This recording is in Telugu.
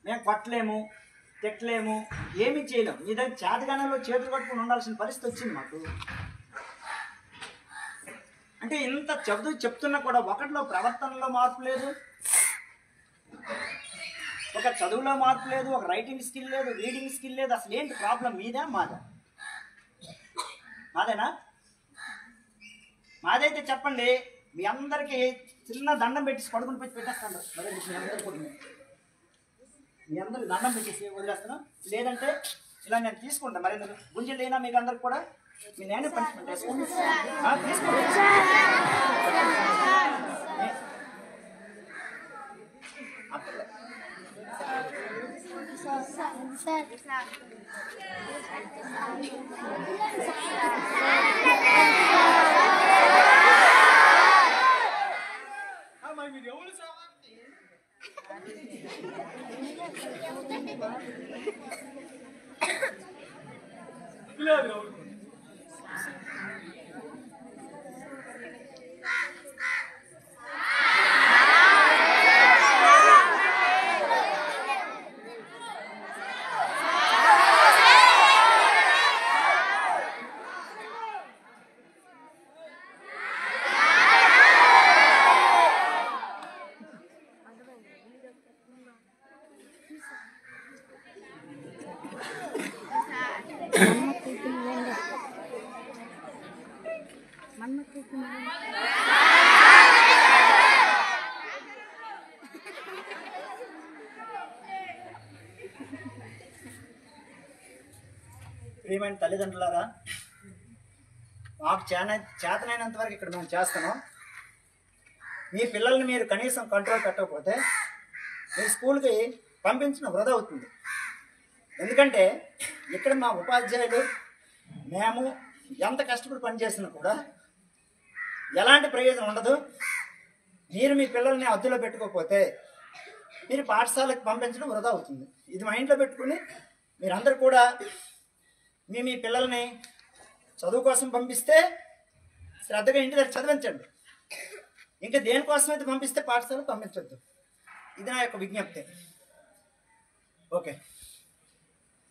మేము కొట్టలేము, తిట్టలేము, ఏమీ చేయలేము. మీ దగ్గర చేతగానంలో చేతులు కట్టుకుని ఉండాల్సిన పరిస్థితి వచ్చింది మాకు. అంటే ఇంత చెప్తున్నా కూడా ఒకటిలో ప్రవర్తనలో మార్పు లేదు, ఒక చదువులో మార్పు లేదు, ఒక రైటింగ్ స్కిల్ లేదు, రీడింగ్ స్కిల్ లేదు. అసలు ఏంటి ప్రాబ్లం? మీదా మాదా? మాదేనా? మాదైతే చెప్పండి. మీ అందరికీ చిన్న దండం పెట్టేసి పడుకుని పెట్టేస్తాను. మీ అందరికి దండం పెట్టేసి వదిలేస్తాను. లేదంటే ఇలా నేను తీసుకుంటాను. మరి గుంజలు లేనా మీకు అందరికి కూడా? మీ నేనే పనిష్మెంట్ వేసుకోండి. తీసుకోండి. ప్రియమైన తల్లిదండ్రులారా, మాకు చేతనైనంత వరకు ఇక్కడ మేము చేస్తున్నాం. మీ పిల్లల్ని మీరు కనీసం కంట్రోల్ పెట్టకపోతే మీ స్కూల్కి పంపించడం వృధా అవుతుంది. ఎందుకంటే ఇక్కడ మా ఉపాధ్యాయులు మేము ఎంత కష్టపడి పనిచేసినా కూడా ఎలాంటి ప్రయోజనం ఉండదు. మీరు మీ పిల్లల్ని అద్దెలో పెట్టుకోకపోతే మీరు పాఠశాలకు పంపించడం వృధా అవుతుంది. ఇది మైండ్లో పెట్టుకుని మీరందరూ కూడా మీ పిల్లల్ని చదువు కోసం పంపిస్తే శ్రద్ధగా ఇంటి దగ్గర చదివించండి. ఇంకా దేనికోసం అయితే పంపిస్తే పాఠశాలకు పంపించొద్దు. ఇది నా యొక్క విజ్ఞప్తి. ఓకే.